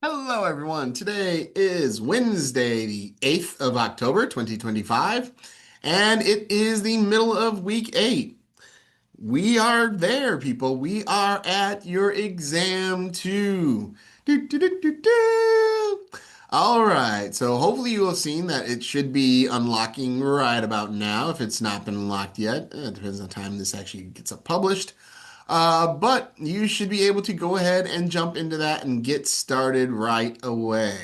Hello, everyone. Today is Wednesday, the 8th of October, 2025, and it is the middle of week 8. We are there, people. We are at your exam two. Do, do, do, do, do. All right, so hopefully you have seen that it should be unlocking right about now if it's not been unlocked yet. It depends on the time this actually gets published. But you should be able to go ahead and jump into that and get started right away.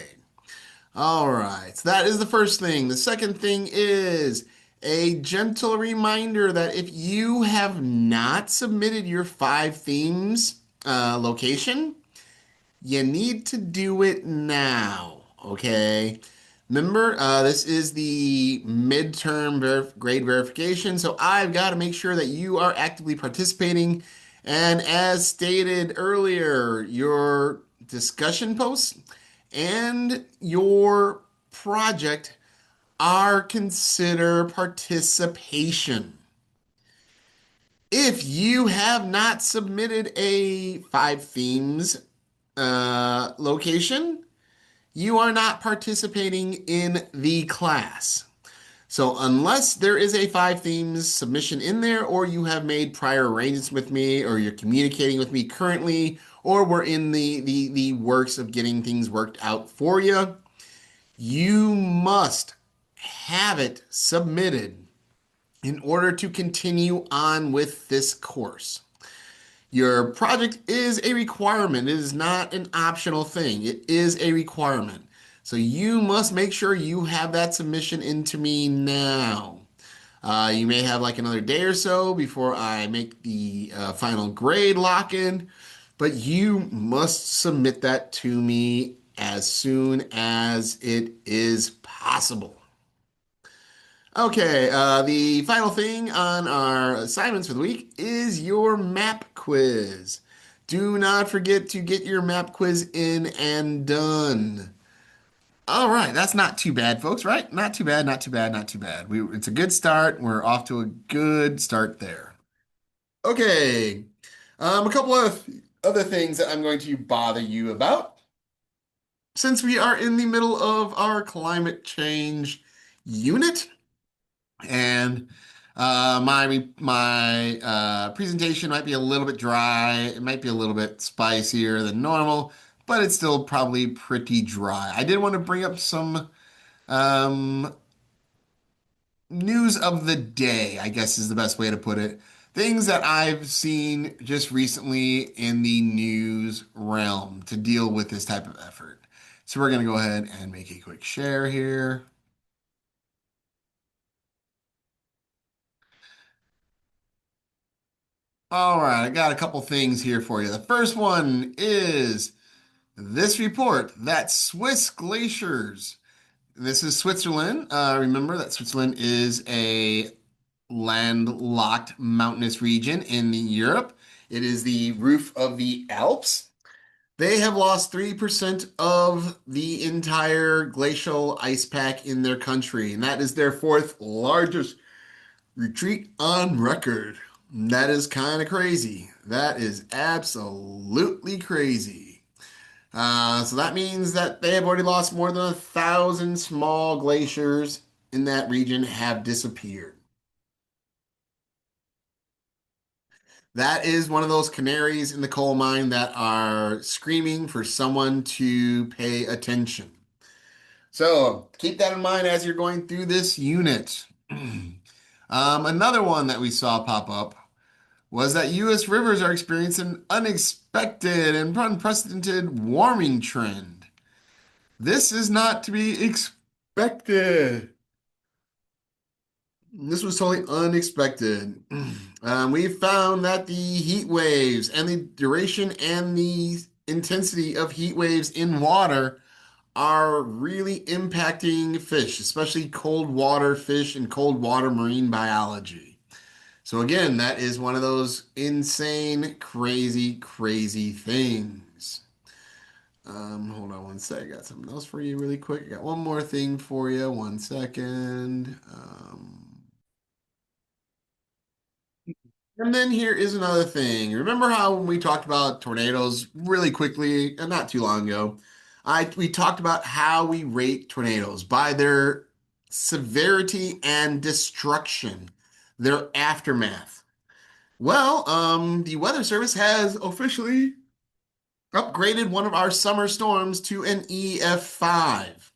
All right, so that is the first thing. The second thing is a gentle reminder that if you have not submitted your five themes location, you need to do it now, okay? Remember, this is the midterm grade verification, so I've got to make sure that you are actively participating. And as stated earlier, your discussion posts and your project are considered participation. If you have not submitted a five themes location, you are not participating in the class. So unless there is a five themes submission in there, or you have made prior arrangements with me, or you're communicating with me currently, or we're in the works of getting things worked out for you, you must have it submitted in order to continue on with this course. Your project is a requirement. It is not an optional thing. It is a requirement. So you must make sure you have that submission into me now. You may have like another day or so before I make the final grade lock-in, but you must submit that to me as soon as it is possible. Okay, the final thing on our assignments for the week is your map quiz. Do not forget to get your map quiz in and done. All right, that's not too bad, folks, right? Not too bad, not too bad, not too bad. It's a good start. We're off to a good start there. Okay, a couple of other things that I'm going to bother you about. Since we are in the middle of our climate change unit, and my presentation might be a little bit dry. It might be a little bit spicier than normal, but it's still probably pretty dry. I did want to bring up some um, news of the day, I guess is the best way to put it. Things that I've seen just recently in the news realm to deal with this type of effort. So we're going to go ahead and make a quick share here. All right, I got a couple things here for you. The first one is this report that Swiss glaciers, this is Switzerland. Remember that Switzerland is a landlocked mountainous region in Europe. It is the roof of the Alps. They have lost 3% of the entire glacial ice pack in their country, and that is their fourth largest retreat on record. That is kind of crazy. That is absolutely crazy. So that means that they have already lost more than 1,000 small glaciers in that region have disappeared. That is one of those canaries in the coal mine that are screaming for someone to pay attention. So keep that in mind as you're going through this unit. Another one that we saw pop up was that U.S. rivers are experiencing an unexpected and unprecedented warming trend. This is not to be expected. This was totally unexpected. We found that the heat waves and the duration and the intensity of heat waves in water are really impacting fish, especially cold water fish and cold water marine biology. So again, that is one of those insane, crazy, crazy things. Hold on one sec. I got something else for you really quick. I got one more thing for you. One second. And then here is another thing. Remember how when we talked about tornadoes really quickly and not too long ago? We talked about how we rate tornadoes by their severity and destruction, their aftermath. Well, the Weather Service has officially upgraded one of our summer storms to an EF5.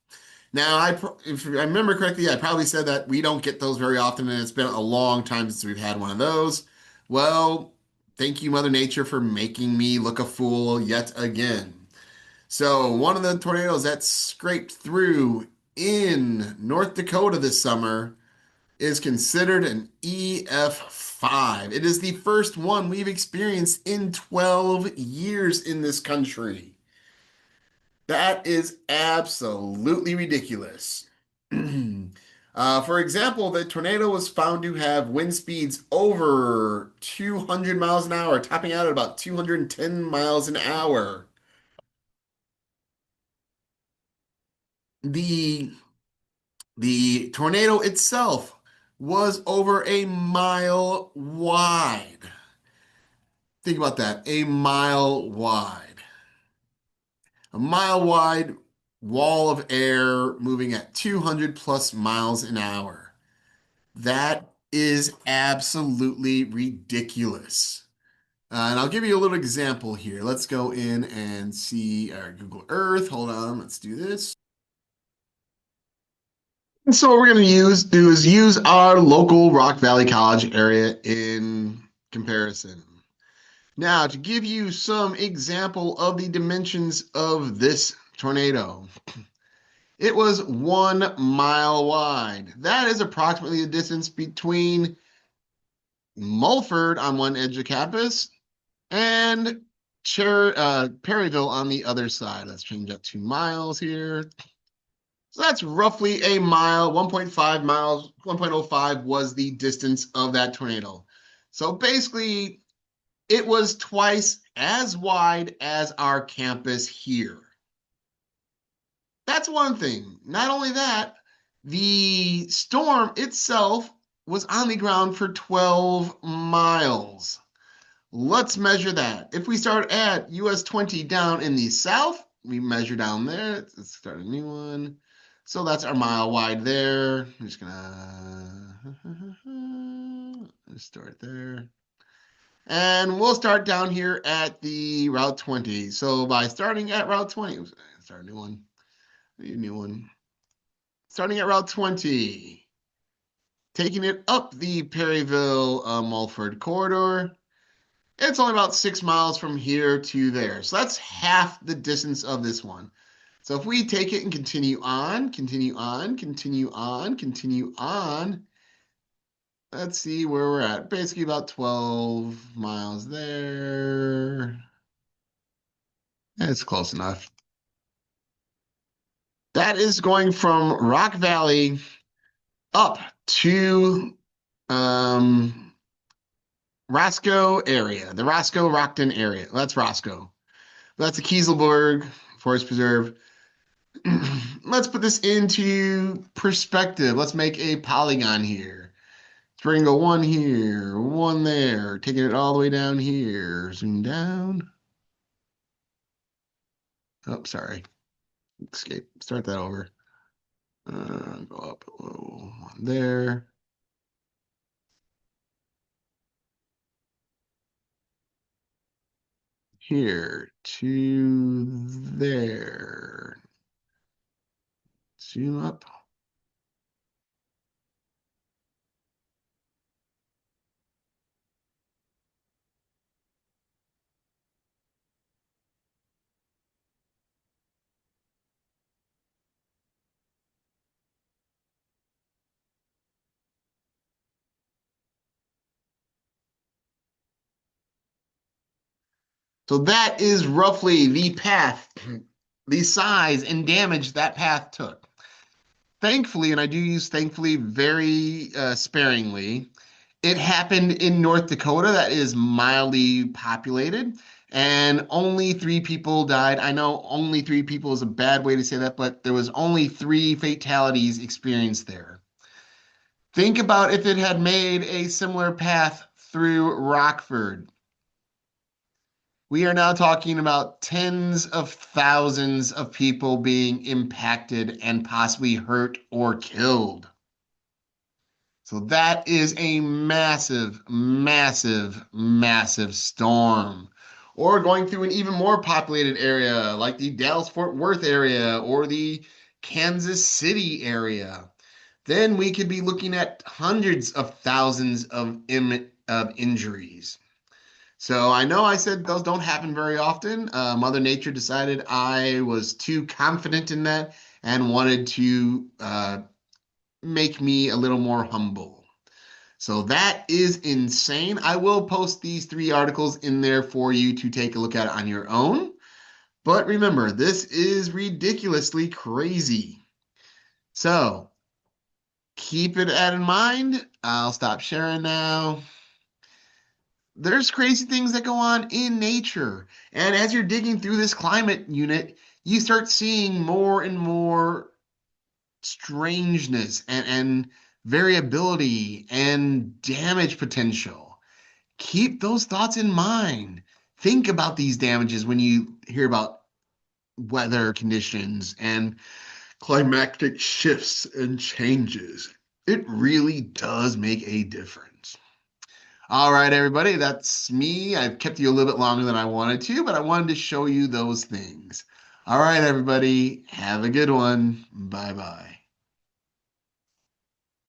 Now, if I remember correctly, I probably said that we don't get those very often, and it's been a long time since we've had one of those. Well, thank you, Mother Nature, for making me look a fool yet again. So, one of the tornadoes that scraped through in North Dakota this summer is considered an EF5. It is the first one we've experienced in 12 years in this country. That is absolutely ridiculous. For example, the tornado was found to have wind speeds over 200 miles an hour, topping out at about 210 miles an hour. The the tornado itself was over a mile wide. Think about that, a mile wide. A mile wide wall of air moving at 200 plus miles an hour. That is absolutely ridiculous. And I'll give you a little example here. Let's go in and see our Google Earth. Hold on, let's do this. And so what we're going to do is use our local Rock Valley College area in comparison. Now, to give you some example of the dimensions of this tornado, it was 1 mile wide. That is approximately the distance between Mulford on one edge of campus and Perryville on the other side. Let's change that to miles here. So that's roughly a mile, 1.5 miles, 1.05 was the distance of that tornado. So basically, it was twice as wide as our campus here. That's one thing. Not only that, the storm itself was on the ground for 12 miles. Let's measure that. If we start at US 20 down in the south, we measure down there. Let's start a new one. So that's our mile wide there. I'm just gonna start there. And we'll start down here at the Route 20. So by starting at Route 20, start a new one. A new one. Starting at Route 20, taking it up the Perryville Mulford corridor. It's only about 6 miles from here to there. So that's half the distance of this one. So if we take it and continue on, continue on, continue on, continue on, let's see where we're at. Basically about 12 miles there. That's close enough. That is going from Rock Valley up to Roscoe area, the Roscoe-Rockton area. That's Roscoe. That's the Kieselberg Forest Preserve. Let's put this into perspective. Let's make a polygon here. So we're gonna go one here, one there, taking it all the way down here. Zoom down. Oh, sorry. Escape. Start that over. Go up a little. One there. Here to there. Zoom up. So that is roughly the path, the size and damage that path took. Thankfully, and I do use thankfully very sparingly, it happened in North Dakota that is mildly populated, and only 3 people died. I know only 3 people is a bad way to say that, but there was only 3 fatalities experienced there. Think about if it had made a similar path through Rockford. We are now talking about tens of thousands of people being impacted and possibly hurt or killed. So that is a massive, massive, massive storm. Or going through an even more populated area like the Dallas-Fort Worth area or the Kansas City area. Then we could be looking at hundreds of thousands of injuries. So I know I said those don't happen very often. Mother Nature decided I was too confident in that and wanted to make me a little more humble. So that is insane. I will post these three articles in there for you to take a look at on your own. But remember, this is ridiculously crazy. So keep it in mind. I'll stop sharing now. There's crazy things that go on in nature. And as you're digging through this climate unit, you start seeing more and more strangeness and variability and damage potential. Keep those thoughts in mind. Think about these damages when you hear about weather conditions and climatic shifts and changes. It really does make a difference. All right, everybody, that's me. I've kept you a little bit longer than I wanted to, but I wanted to show you those things. All right, everybody, have a good one. Bye bye.